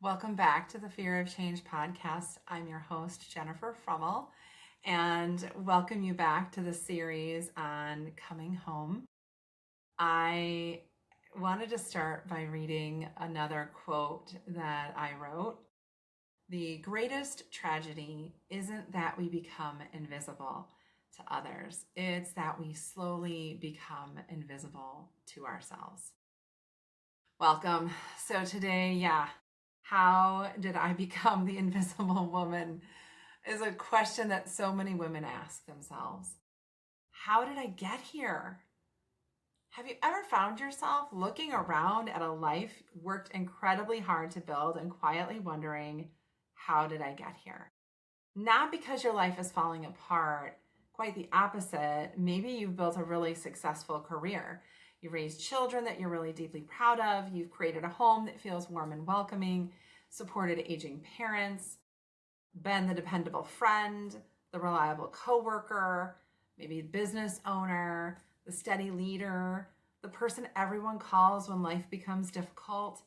Welcome back to the Fear of Change podcast. I'm your host, Jennifer Froemel, and welcome you back to the series on coming home. I wanted to start by reading another quote that I wrote. The greatest tragedy isn't that we become invisible to others, it's that we slowly become invisible to ourselves. Welcome. So today, how did I become the invisible woman is a question that so many women ask themselves. How did I get here? Have you ever found yourself looking around at a life worked incredibly hard to build and quietly wondering, how did I get here? Not because your life is falling apart, quite the opposite. Maybe you've built a really successful career. You've raised children that you're really deeply proud of. You've created a home that feels warm and welcoming, supported aging parents, been the dependable friend, the reliable coworker, maybe business owner, the steady leader, the person everyone calls when life becomes difficult.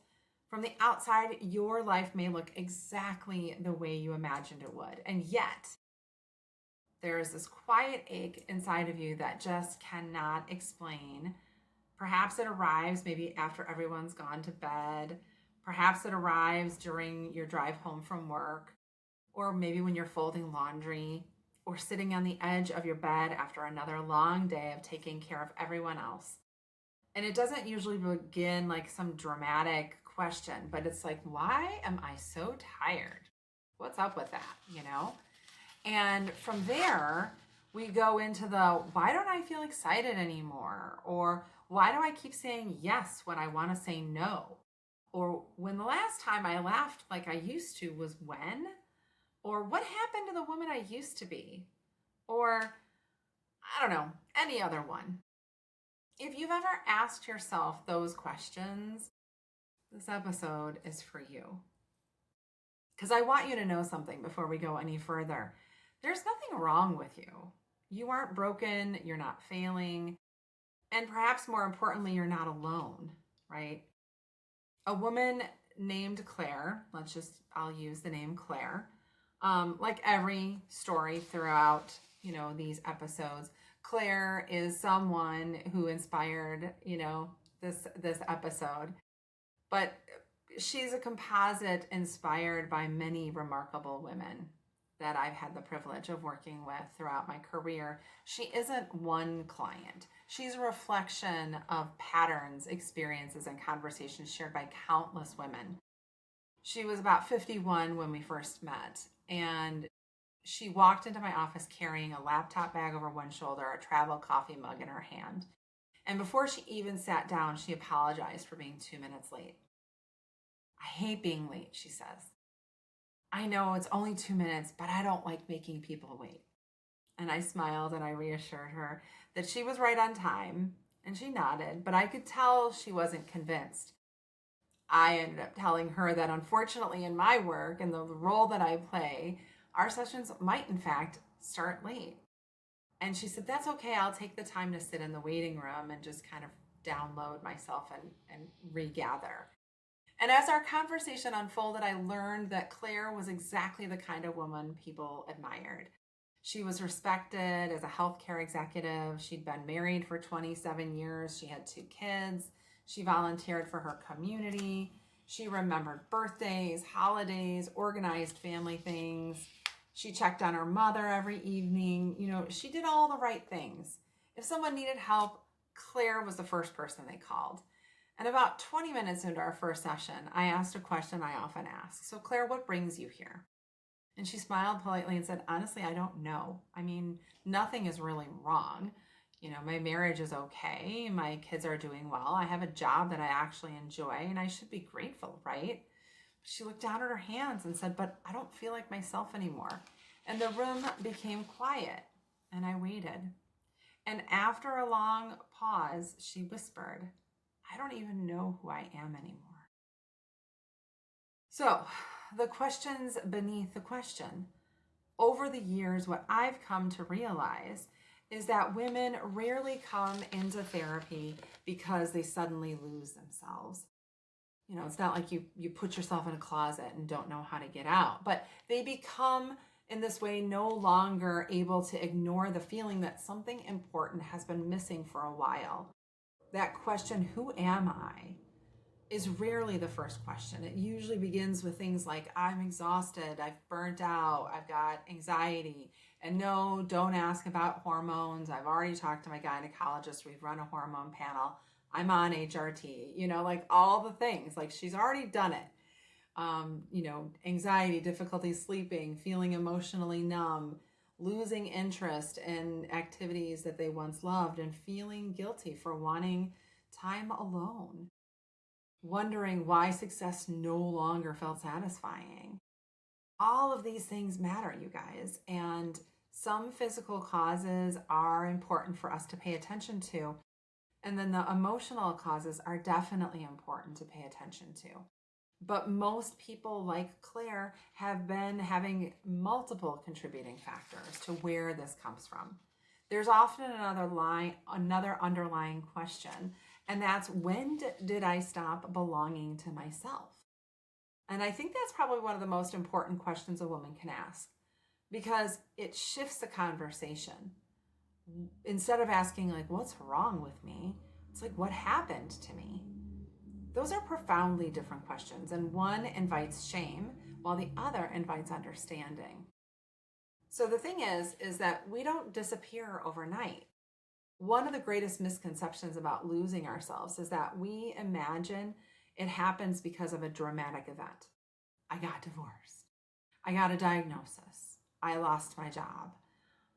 From the outside, your life may look exactly the way you imagined it would. And yet, there is this quiet ache inside of you that just cannot explain. Perhaps it arrives maybe after everyone's gone to bed. Perhaps it arrives during your drive home from work, or maybe when you're folding laundry, or sitting on the edge of your bed after another long day of taking care of everyone else. And it doesn't usually begin like some dramatic question, but it's like, why am I so tired? What's up with that? And from there, we go into the why don't I feel excited anymore? Or why do I keep saying yes when I want to say no? Or when the last time I laughed like I used to was when? Or what happened to the woman I used to be? Or I don't know, any other one. If you've ever asked yourself those questions, this episode is for you. Because I want you to know something before we go any further. There's nothing wrong with you. You aren't broken, you're not failing, and perhaps more importantly, you're not alone, right? A woman named Claire, I'll use the name Claire. Like every story throughout, these episodes, Claire is someone who inspired, this episode. But she's a composite inspired by many remarkable women that I've had the privilege of working with throughout my career. She isn't one client. She's a reflection of patterns, experiences, and conversations shared by countless women. She was about 51 when we first met, and she walked into my office carrying a laptop bag over one shoulder, a travel coffee mug in her hand. And before she even sat down, she apologized for being 2 minutes late. I hate being late, she says. I know it's only 2 minutes, but I don't like making people wait. And I smiled and I reassured her that she was right on time, and she nodded, but I could tell she wasn't convinced. I ended up telling her that unfortunately in my work and the role that I play, our sessions might in fact start late. And she said, that's okay. I'll take the time to sit in the waiting room and just kind of download myself and regather. And as our conversation unfolded, I learned that Claire was exactly the kind of woman people admired. She was respected as a healthcare executive. She'd been married for 27 years. She had 2 kids. She volunteered for her community. She remembered birthdays, holidays, organized family things. She checked on her mother every evening. She did all the right things. If someone needed help, Claire was the first person they called. And about 20 minutes into our first session, I asked a question I often ask. So, Claire, what brings you here? And she smiled politely and said, honestly, I don't know. I mean, nothing is really wrong. My marriage is okay. My kids are doing well. I have a job that I actually enjoy, and I should be grateful, right? She looked down at her hands and said, but I don't feel like myself anymore. And the room became quiet, and I waited. And after a long pause, she whispered, I don't even know who I am anymore. So, the questions beneath the question. Over the years, what I've come to realize is that women rarely come into therapy because they suddenly lose themselves. It's not like you put yourself in a closet and don't know how to get out, but they become in this way no longer able to ignore the feeling that something important has been missing for a while. That question, who am I, is rarely the first question. It usually begins with things like, I'm exhausted, I've burnt out, I've got anxiety. And no, don't ask about hormones. I've already talked to my gynecologist. We've run a hormone panel. I'm on HRT, like all the things. Like she's already done it. Anxiety, difficulty sleeping, feeling emotionally numb, losing interest in activities that they once loved, and feeling guilty for wanting time alone. Wondering why success no longer felt satisfying. All of these things matter, you guys, and some physical causes are important for us to pay attention to, and then the emotional causes are definitely important to pay attention to. But most people, like Claire, have been having multiple contributing factors to where this comes from. There's often another underlying question, and that's, when did I stop belonging to myself? And I think that's probably one of the most important questions a woman can ask, because it shifts the conversation. Instead of asking, like, what's wrong with me? It's like, what happened to me? Those are profoundly different questions, and one invites shame while the other invites understanding. So the thing is that we don't disappear overnight. One of the greatest misconceptions about losing ourselves is that we imagine it happens because of a dramatic event. I got divorced. I got a diagnosis. I lost my job.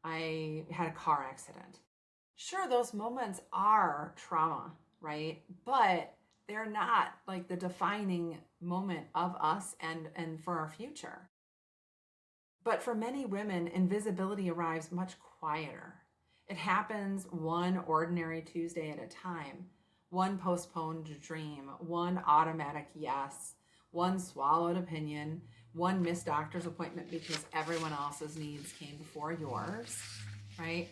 I had a car accident. Sure, those moments are trauma, right? But they're not like the defining moment of us and for our future. But for many women, invisibility arrives much quieter. It happens one ordinary Tuesday at a time, one postponed dream, one automatic yes, one swallowed opinion, one missed doctor's appointment because everyone else's needs came before yours, right?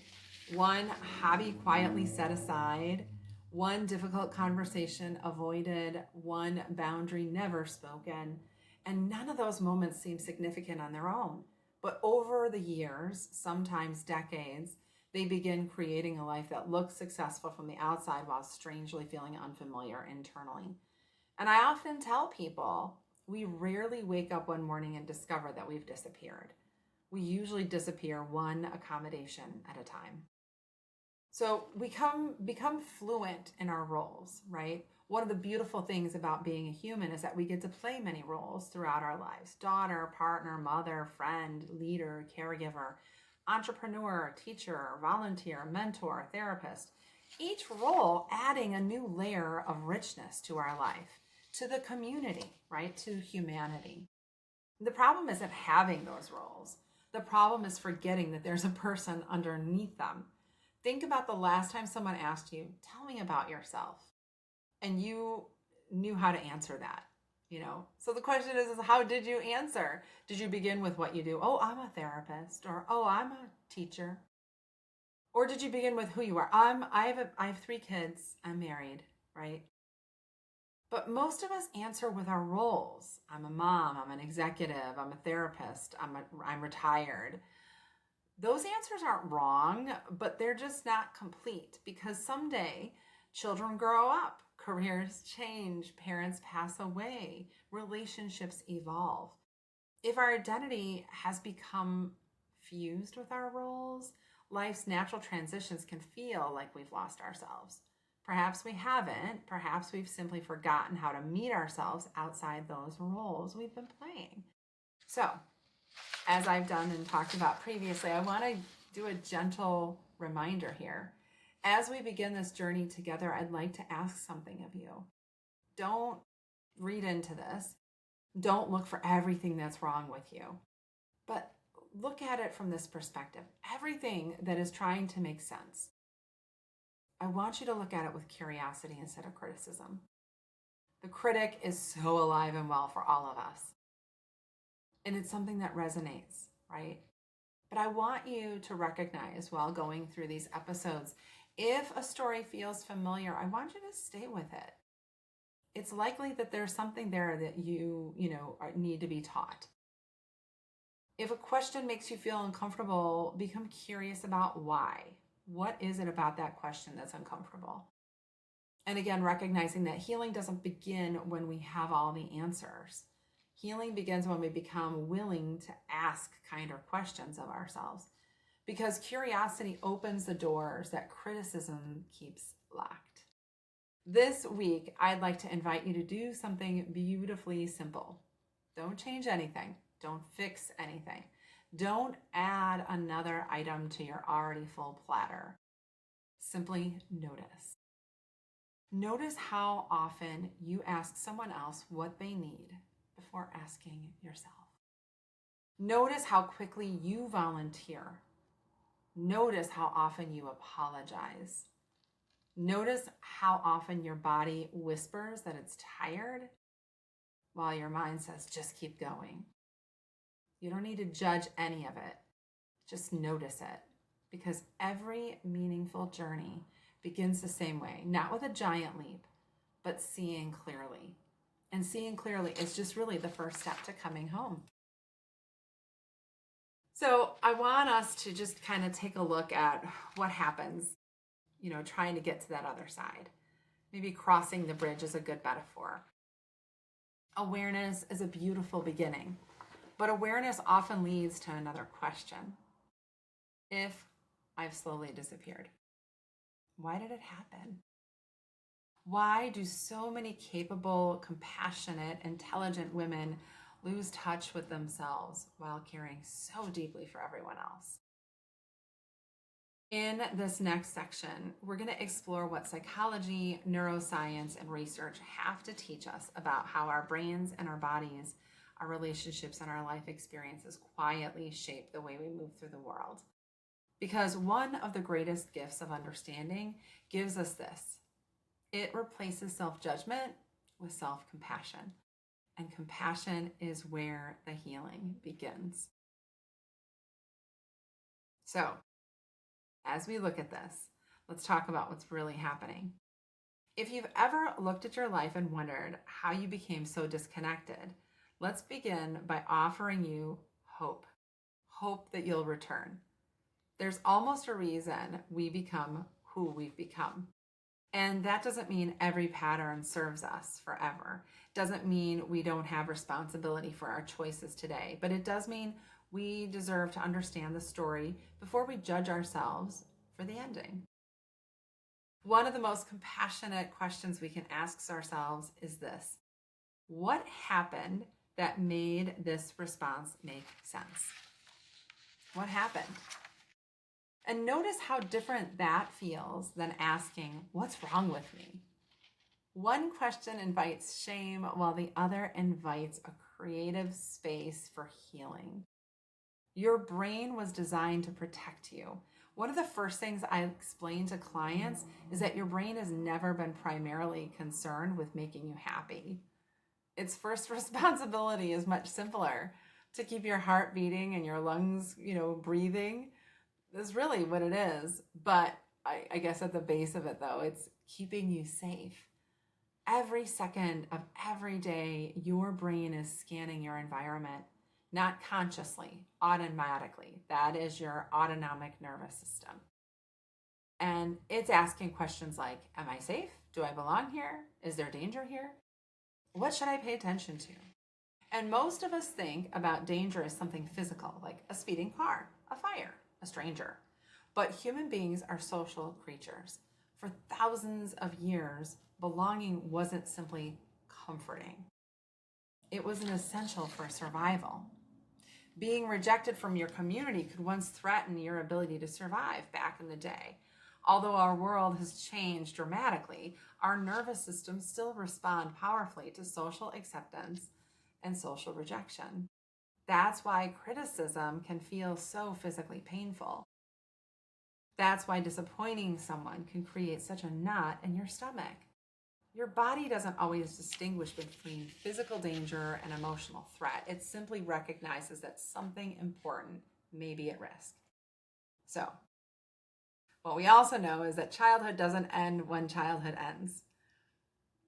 One hobby quietly set aside, one difficult conversation avoided, one boundary never spoken, and none of those moments seem significant on their own. But over the years, sometimes decades, they begin creating a life that looks successful from the outside while strangely feeling unfamiliar internally. And I often tell people, we rarely wake up one morning and discover that we've disappeared. We usually disappear one accommodation at a time. So we become fluent in our roles, right? One of the beautiful things about being a human is that we get to play many roles throughout our lives: daughter, partner, mother, friend, leader, caregiver, entrepreneur, teacher, volunteer, mentor, therapist. Each role adding a new layer of richness to our life, to the community, right? To humanity. The problem isn't having those roles. The problem is forgetting that there's a person underneath them. Think about the last time someone asked you, tell me about yourself, and you knew how to answer that, So the question is how did you answer? Did you begin with what you do? Oh, I'm a therapist, or oh, I'm a teacher. Or did you begin with who you are? I have 3 kids. I'm married, right? But most of us answer with our roles. I'm a mom, I'm an executive, I'm a therapist, I'm retired. Those answers aren't wrong, but they're just not complete, because someday children grow up, careers change, parents pass away, relationships evolve. If our identity has become fused with our roles, life's natural transitions can feel like we've lost ourselves. Perhaps we haven't. Perhaps we've simply forgotten how to meet ourselves outside those roles we've been playing. So, as I've done and talked about previously, I want to do a gentle reminder here. As we begin this journey together, I'd like to ask something of you. Don't read into this. Don't look for everything that's wrong with you. But look at it from this perspective. Everything that is trying to make sense, I want you to look at it with curiosity instead of criticism. The critic is so alive and well for all of us. And it's something that resonates, right? But I want you to recognize while going through these episodes, if a story feels familiar, I want you to stay with it. it's likely that there's something there that need to be taught. If a question makes you feel uncomfortable, become curious about why. What is it about that question that's uncomfortable? And again, recognizing that healing doesn't begin when we have all the answers. Healing begins when we become willing to ask kinder questions of ourselves, because curiosity opens the doors that criticism keeps locked. This week, I'd like to invite you to do something beautifully simple. Don't change anything. Don't fix anything. Don't add another item to your already full platter. Simply notice. Notice how often you ask someone else what they need before asking yourself. Notice how quickly you volunteer. Notice how often you apologize. Notice how often your body whispers that it's tired while your mind says, just keep going. You don't need to judge any of it. Just notice it, because every meaningful journey begins the same way, not with a giant leap, but seeing clearly. And seeing clearly is just really the first step to coming home. So I want us to just kind of take a look at what happens, trying to get to that other side. Maybe crossing the bridge is a good metaphor. Awareness is a beautiful beginning, but awareness often leads to another question. If I've slowly disappeared, why did it happen? Why do so many capable, compassionate, intelligent women lose touch with themselves while caring so deeply for everyone else? In this next section, we're going to explore what psychology, neuroscience, and research have to teach us about how our brains and our bodies, our relationships, and our life experiences quietly shape the way we move through the world. Because one of the greatest gifts of understanding gives us this. It replaces self-judgment with self-compassion. And compassion is where the healing begins. So, as we look at this, let's talk about what's really happening. If you've ever looked at your life and wondered how you became so disconnected, let's begin by offering you hope. Hope that you'll return. There's almost a reason we become who we've become. And that doesn't mean every pattern serves us forever. Doesn't mean we don't have responsibility for our choices today, but it does mean we deserve to understand the story before we judge ourselves for the ending. One of the most compassionate questions we can ask ourselves is this: what happened that made this response make sense? What happened? And notice how different that feels than asking, what's wrong with me? One question invites shame while the other invites a creative space for healing. Your brain was designed to protect you. One of the first things I explain to clients is that your brain has never been primarily concerned with making you happy. Its first responsibility is much simpler: to keep your heart beating and your lungs, breathing. That's really what it is. But I guess at the base of it, though, it's keeping you safe. Every second of every day, your brain is scanning your environment, not consciously, automatically. That is your autonomic nervous system. And it's asking questions like, am I safe? Do I belong here? Is there danger here? What should I pay attention to? And most of us think about danger as something physical, like a speeding car, a fire, a stranger. But human beings are social creatures. For thousands of years, belonging wasn't simply comforting. It was an essential for survival. Being rejected from your community could once threaten your ability to survive back in the day. Although our world has changed dramatically, our nervous systems still respond powerfully to social acceptance and social rejection. That's why criticism can feel so physically painful. That's why disappointing someone can create such a knot in your stomach. Your body doesn't always distinguish between physical danger and emotional threat. It simply recognizes that something important may be at risk. So, what we also know is that childhood doesn't end when childhood ends.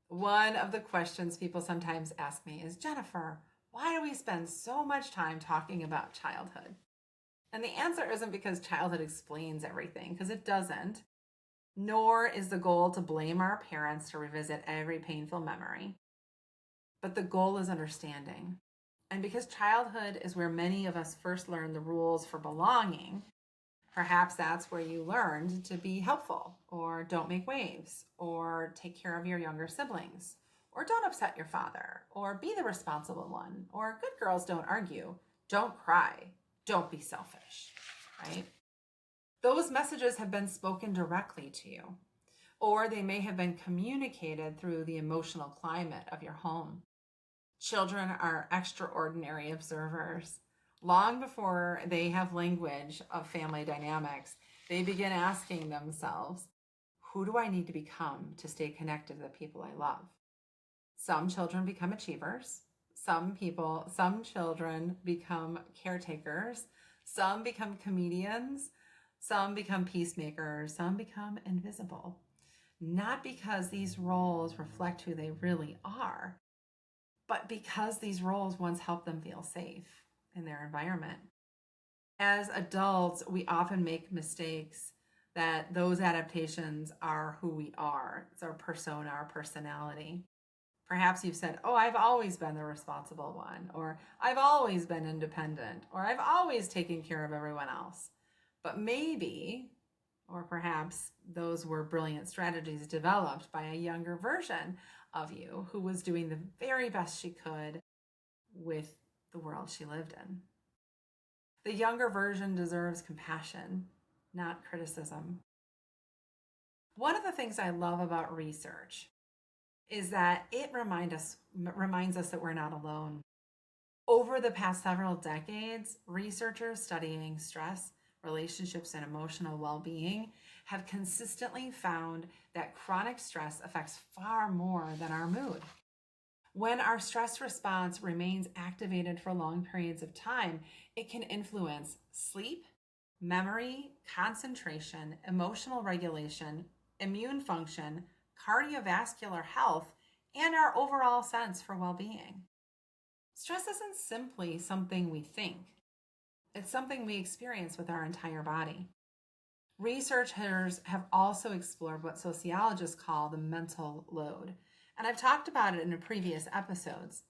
One of the questions people sometimes ask me is, Jennifer, why do we spend so much time talking about childhood? And the answer isn't because childhood explains everything, because it doesn't, nor is the goal to blame our parents to revisit every painful memory. But the goal is understanding. And because childhood is where many of us first learn the rules for belonging, perhaps that's where you learned to be helpful, or don't make waves, or take care of your younger siblings, or don't upset your father, or be the responsible one, or good girls don't argue, don't cry, don't be selfish, right? Those messages have been spoken directly to you, or they may have been communicated through the emotional climate of your home. Children are extraordinary observers. Long before they have language of family dynamics, they begin asking themselves, who do I need to become to stay connected to the people I love? Some children become achievers. Some children become caretakers. Some become comedians. Some become peacemakers. Some become invisible. Not because these roles reflect who they really are, but because these roles once helped them feel safe in their environment. As adults, we often make mistakes that those adaptations are who we are. It's our persona, our personality. Perhaps you've said, oh, I've always been the responsible one, or I've always been independent, or I've always taken care of everyone else. But maybe, or perhaps those were brilliant strategies developed by a younger version of you who was doing the very best she could with the world she lived in. The younger version deserves compassion, not criticism. One of the things I love about research is that it reminds us that we're not alone. Over the past several decades, researchers studying stress, relationships, and emotional well-being have consistently found that chronic stress affects far more than our mood. When our stress response remains activated for long periods of time, it can influence sleep, memory, concentration, emotional regulation, immune function, cardiovascular health, and our overall sense for well-being. Stress isn't simply something we think. It's something we experience with our entire body. Researchers have also explored what sociologists call the mental load, and I've talked about it in previous episodes.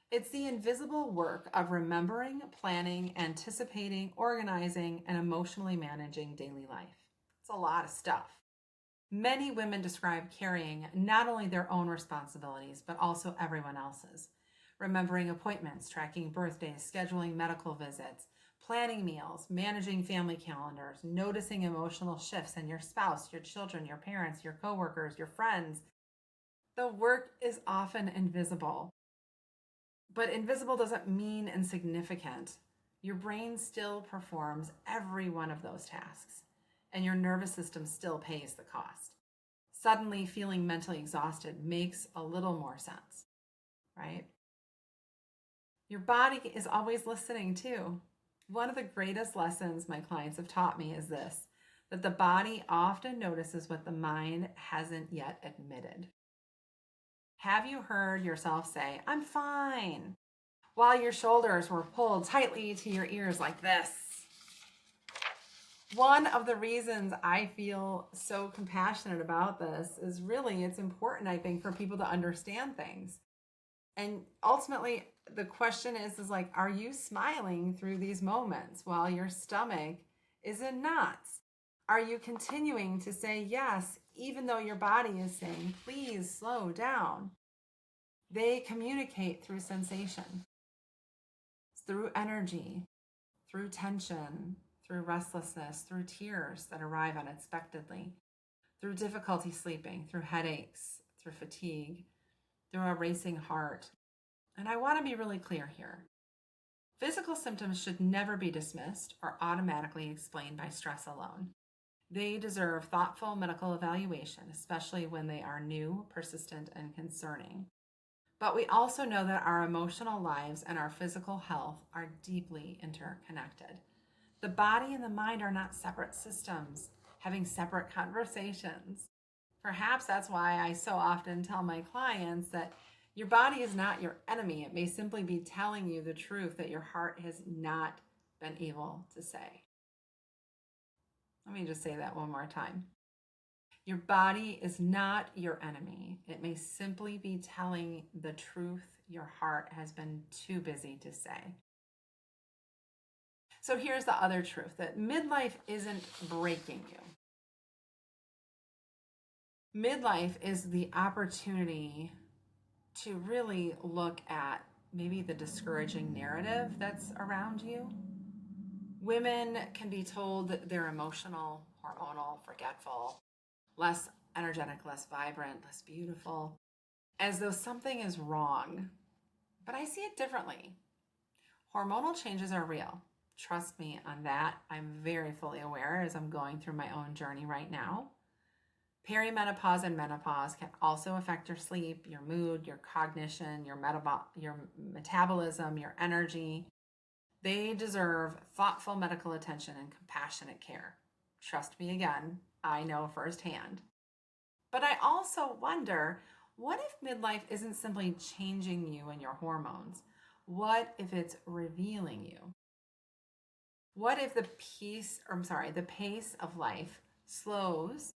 It's the invisible work of remembering, planning, anticipating, organizing, and emotionally managing daily life. It's a lot of stuff. Many women describe carrying not only their own responsibilities, but also everyone else's. Remembering appointments, tracking birthdays, scheduling medical visits, planning meals, managing family calendars, noticing emotional shifts in your spouse, your children, your parents, your coworkers, your friends. The work is often invisible, but invisible doesn't mean insignificant. Your brain still performs every one of those tasks, and your nervous system still pays the cost. Suddenly feeling mentally exhausted makes a little more sense, right? Your body is always listening too. One of the greatest lessons my clients have taught me is this, that the body often notices what the mind hasn't yet admitted. Have you heard yourself say, I'm fine, while your shoulders were pulled tightly to your ears like this? One of the reasons I feel so compassionate about this is really it's important, I think, for people to understand things. And ultimately, the question is like, are you smiling through these moments while your stomach is in knots? Are you continuing to say yes, even though your body is saying, please slow down? They communicate through sensation, through energy, through tension, through restlessness, through tears that arrive unexpectedly, through difficulty sleeping, through headaches, through fatigue, through a racing heart. And I want to be really clear here. Physical symptoms should never be dismissed or automatically explained by stress alone. They deserve thoughtful medical evaluation, especially when they are new, persistent, and concerning. But we also know that our emotional lives and our physical health are deeply interconnected. The body and the mind are not separate systems having separate conversations. Perhaps that's why I so often tell my clients that your body is not your enemy. It may simply be telling you the truth that your heart has not been able to say. Let me just say that one more time. Your body is not your enemy. It may simply be telling the truth your heart has been too busy to say. So here's the other truth, that midlife isn't breaking you. Midlife is the opportunity to really look at maybe the discouraging narrative that's around you. Women can be told that they're emotional, hormonal, forgetful, less energetic, less vibrant, less beautiful, as though something is wrong. But I see it differently. Hormonal changes are real. Trust me on that. I'm very fully aware as I'm going through my own journey right now. Perimenopause and menopause can also affect your sleep, your mood, your cognition, your metabolism, your energy. They deserve thoughtful medical attention and compassionate care. Trust me again, I know firsthand. But I also wonder, what if midlife isn't simply changing you and your hormones? What if it's revealing you? What if the pace of life slows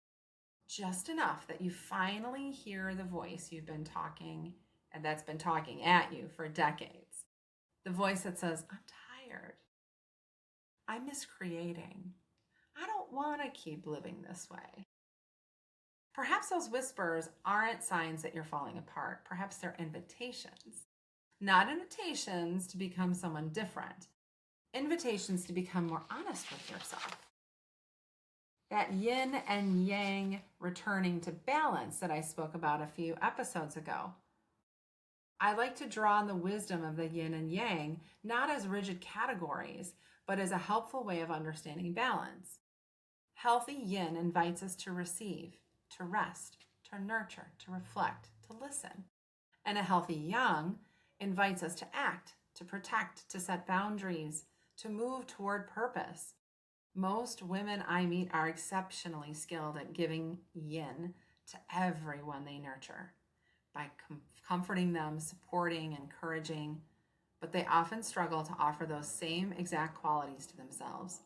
just enough that you finally hear the voice you've been talking and that's been talking at you for decades? The voice that says, I'm tired. I miss creating. I don't want to keep living this way. Perhaps those whispers aren't signs that you're falling apart. Perhaps they're invitations. Not invitations to become someone different. Invitations to become more honest with yourself. That yin and yang returning to balance that I spoke about a few episodes ago. I like to draw on the wisdom of the yin and yang, not as rigid categories, but as a helpful way of understanding balance. Healthy yin invites us to receive, to rest, to nurture, to reflect, to listen. And a healthy yang invites us to act, to protect, to set boundaries, to move toward purpose. Most women I meet are exceptionally skilled at giving yin to everyone they nurture by comforting them, supporting, encouraging, but they often struggle to offer those same exact qualities to themselves.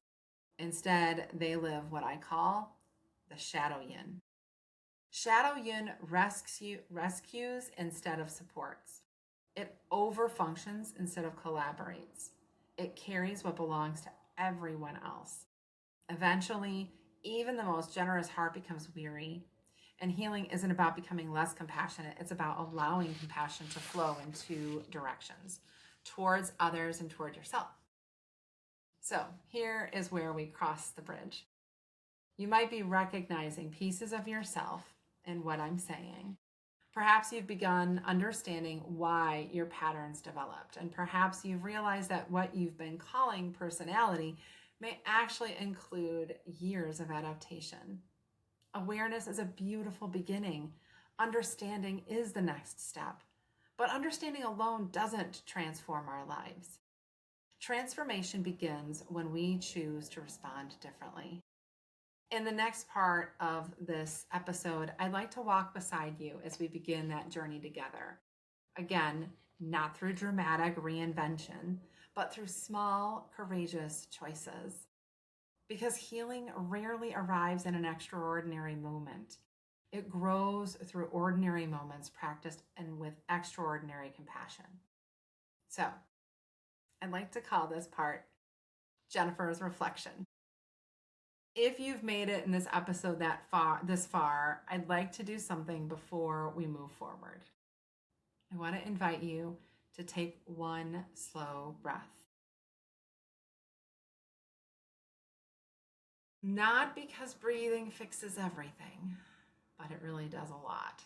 Instead, they live what I call the shadow yin. Shadow yin rescues instead of supports. It overfunctions instead of collaborates. It carries what belongs to everyone else. Eventually, even the most generous heart becomes weary, and healing isn't about becoming less compassionate. It's about allowing compassion to flow in two directions, towards others and toward yourself. So here is where we cross the bridge. You might be recognizing pieces of yourself in what I'm saying. Perhaps you've begun understanding why your patterns developed, and perhaps you've realized that what you've been calling personality may actually include years of adaptation. Awareness is a beautiful beginning. Understanding is the next step. But understanding alone doesn't transform our lives. Transformation begins when we choose to respond differently. In the next part of this episode, I'd like to walk beside you as we begin that journey together. Again, not through dramatic reinvention, but through small, courageous choices. Because healing rarely arrives in an extraordinary moment. It grows through ordinary moments practiced and with extraordinary compassion. So, I'd like to call this part Jennifer's Reflection. If you've made it in this episode this far, I'd like to do something before we move forward. I want to invite you to take one slow breath. Not because breathing fixes everything, but it really does a lot.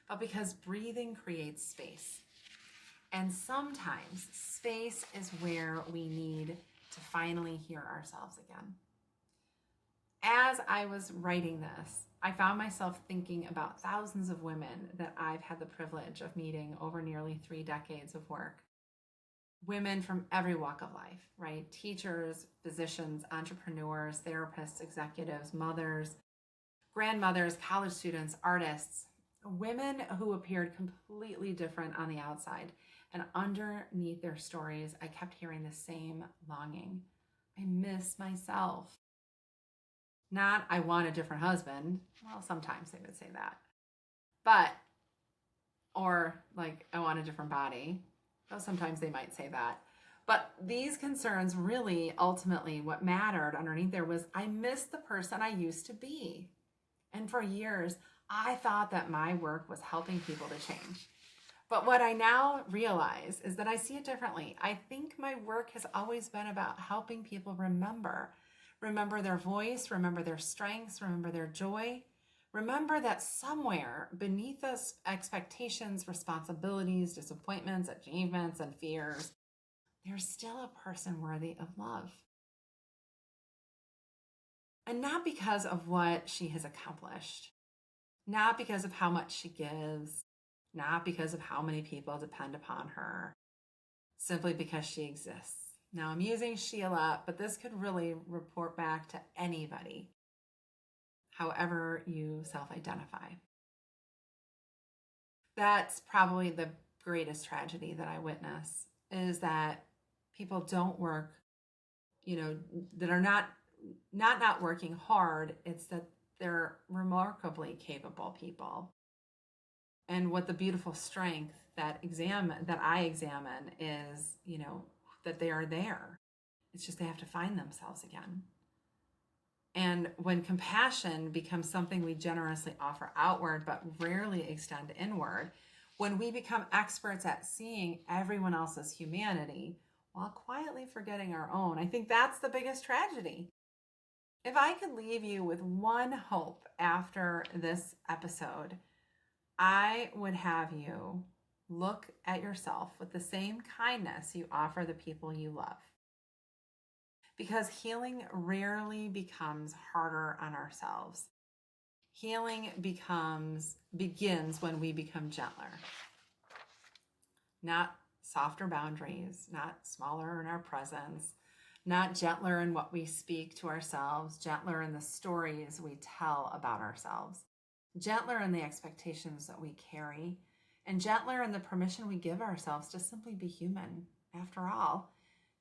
But because breathing creates space. And sometimes space is where we need to finally hear ourselves again. As I was writing this, I found myself thinking about thousands of women that I've had the privilege of meeting over nearly 3 decades of work. Women from every walk of life, right? Teachers, physicians, entrepreneurs, therapists, executives, mothers, grandmothers, college students, artists, women who appeared completely different on the outside. And underneath their stories, I kept hearing the same longing. I miss myself. Not, I want a different husband. Well, sometimes they would say that. But, or like, I want a different body. Well, sometimes they might say that. But these concerns really, ultimately, what mattered underneath there was I miss the person I used to be. And for years, I thought that my work was helping people to change. But what I now realize is that I see it differently. I think my work has always been about helping people remember their voice, remember their strengths, remember their joy. Remember that somewhere beneath us expectations, responsibilities, disappointments, achievements, and fears, there's still a person worthy of love. And not because of what she has accomplished, not because of how much she gives, not because of how many people depend upon her, simply because she exists. Now, I'm using she a lot, but this could really report back to anybody, however you self-identify. That's probably the greatest tragedy that I witness, is that people don't work, that are not working hard. It's that they're remarkably capable people. And what the beautiful strength that I examine is, that they are there. It's just they have to find themselves again. And when compassion becomes something we generously offer outward but rarely extend inward, when we become experts at seeing everyone else's humanity while quietly forgetting our own, I think that's the biggest tragedy. If I could leave you with one hope after this episode, I would have you look at yourself with the same kindness you offer the people you love. Because healing rarely becomes harder on ourselves. Healing begins when we become gentler. Not softer boundaries, not smaller in our presence, not gentler in what we speak to ourselves, gentler in the stories we tell about ourselves, gentler in the expectations that we carry, and gentler in the permission we give ourselves to simply be human. After all,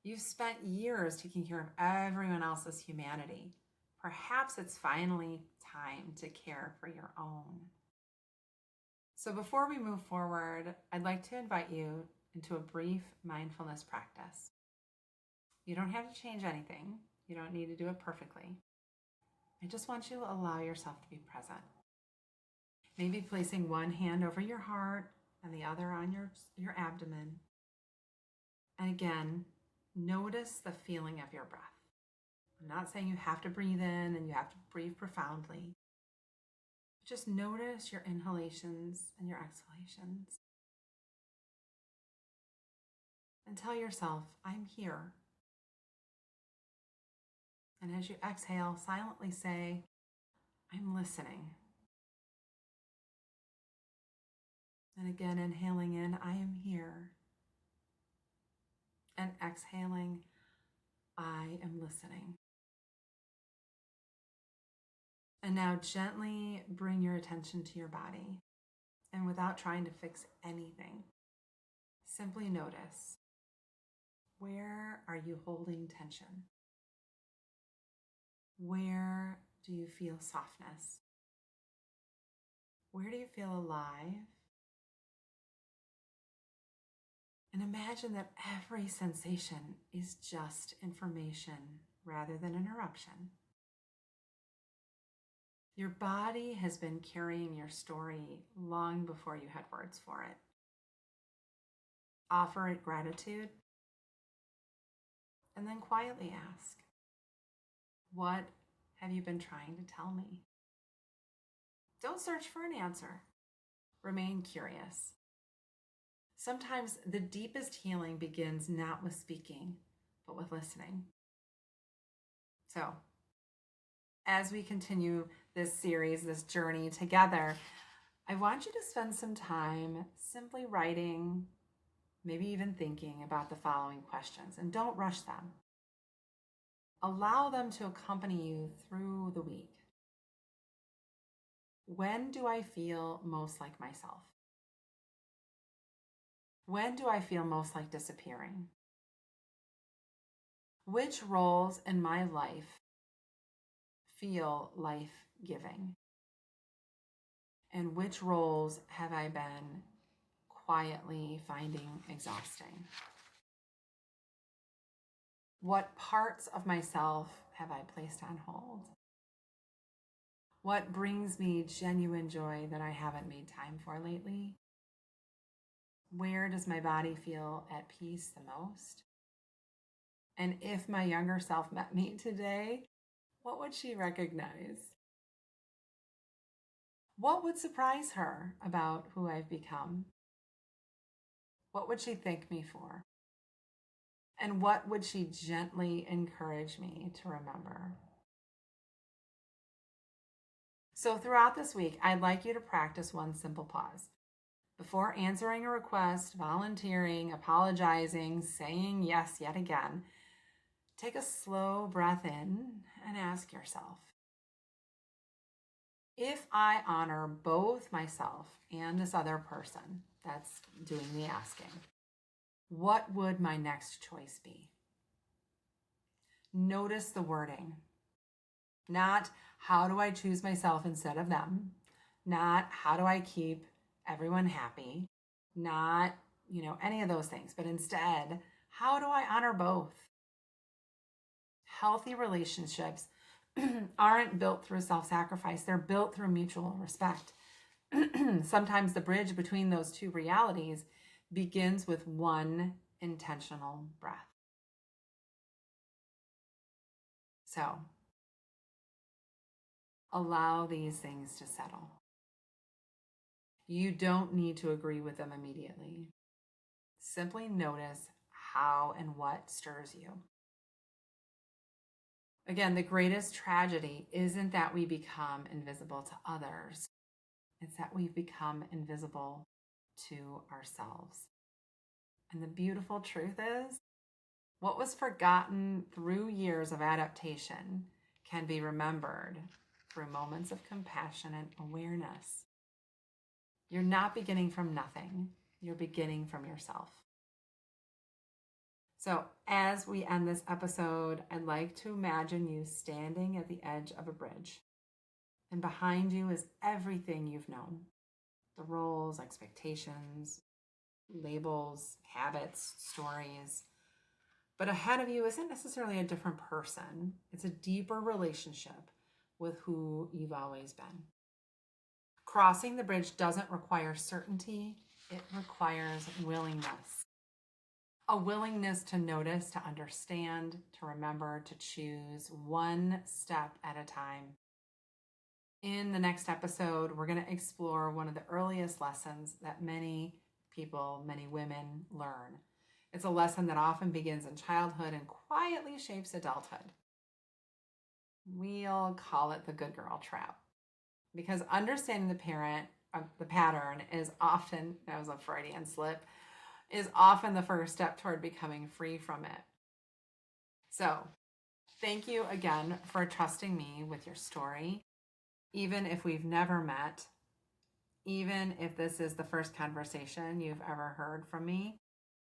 you've spent years taking care of everyone else's humanity. Perhaps it's finally time to care for your own. So before we move forward, I'd like to invite you into a brief mindfulness practice. You don't have to change anything. You don't need to do it perfectly. I just want you to allow yourself to be present. Maybe placing one hand over your heart and the other on your abdomen. And again, notice the feeling of your breath. I'm not saying you have to breathe in and you have to breathe profoundly. Just notice your inhalations and your exhalations. And tell yourself, I'm here. And as you exhale, silently say, I'm listening. And again, inhaling in, I am here. And exhaling, I am listening. And now gently bring your attention to your body. And without trying to fix anything, simply notice, where are you holding tension? Where do you feel softness? Where do you feel alive? And imagine that every sensation is just information rather than interruption. Your body has been carrying your story long before you had words for it. Offer it gratitude, and then quietly ask, what have you been trying to tell me? Don't search for an answer. Remain curious. Sometimes the deepest healing begins not with speaking, but with listening. So, as we continue this series, this journey together, I want you to spend some time simply writing, maybe even thinking about the following questions, and don't rush them. Allow them to accompany you through the week. When do I feel most like myself? When do I feel most like disappearing? Which roles in my life feel life-giving? And which roles have I been quietly finding exhausting? What parts of myself have I placed on hold? What brings me genuine joy that I haven't made time for lately? Where does my body feel at peace the most? And if my younger self met me today, what would she recognize? What would surprise her about who I've become? What would she thank me for? And what would she gently encourage me to remember? So throughout this week, I'd like you to practice one simple pause. Before answering a request, volunteering, apologizing, saying yes yet again, take a slow breath in and ask yourself, if I honor both myself and this other person that's doing the asking, what would my next choice be? Notice the wording. Not how do I choose myself instead of them? Not how do I keep everyone happy? Not, any of those things, but instead, how do I honor both? Healthy relationships aren't built through self-sacrifice. They're built through mutual respect. Sometimes the bridge between those two realities begins with one intentional breath. So allow these things to settle. You don't need to agree with them immediately. Simply notice how and what stirs you. Again, the greatest tragedy isn't that we become invisible to others. It's that we've become invisible to ourselves. And the beautiful truth is, what was forgotten through years of adaptation can be remembered through moments of compassion and awareness. You're not beginning from nothing. You're beginning from yourself. So as we end this episode, I'd like to imagine you standing at the edge of a bridge. And behind you is everything you've known. The roles, expectations, labels, habits, stories. But ahead of you isn't necessarily a different person. It's a deeper relationship with who you've always been. Crossing the bridge doesn't require certainty. It requires willingness. A willingness to notice, to understand, to remember, to choose one step at a time. In the next episode, we're going to explore one of the earliest lessons that many people, many women learn. It's a lesson that often begins in childhood and quietly shapes adulthood. We'll call it the good girl trap. Because understanding the pattern is often, that was a Freudian slip, is often the first step toward becoming free from it. So, thank you again for trusting me with your story. Even if we've never met, even if this is the first conversation you've ever heard from me,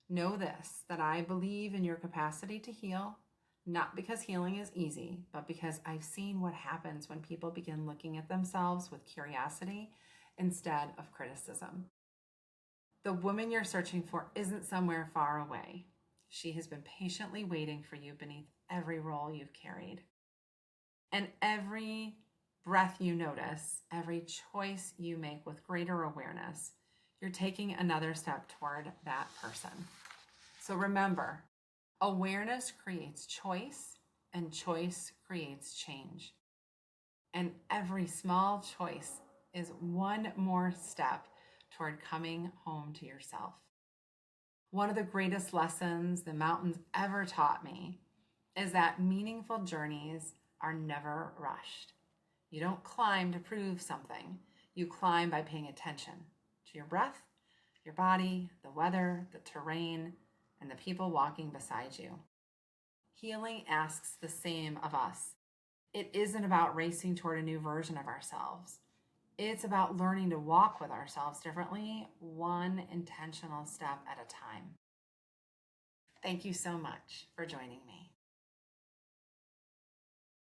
know this, that I believe in your capacity to heal, not because healing is easy, but because I've seen what happens when people begin looking at themselves with curiosity instead of criticism. The woman you're searching for isn't somewhere far away. She has been patiently waiting for you beneath every role you've carried. And every breath you notice, every choice you make with greater awareness, you're taking another step toward that person. So remember, awareness creates choice, and choice creates change. And every small choice is one more step toward coming home to yourself. One of the greatest lessons the mountains ever taught me is that meaningful journeys are never rushed. You don't climb to prove something. You climb by paying attention to your breath, your body, the weather, the terrain, and the people walking beside you. Healing asks the same of us. It isn't about racing toward a new version of ourselves. It's about learning to walk with ourselves differently, one intentional step at a time. Thank you so much for joining me.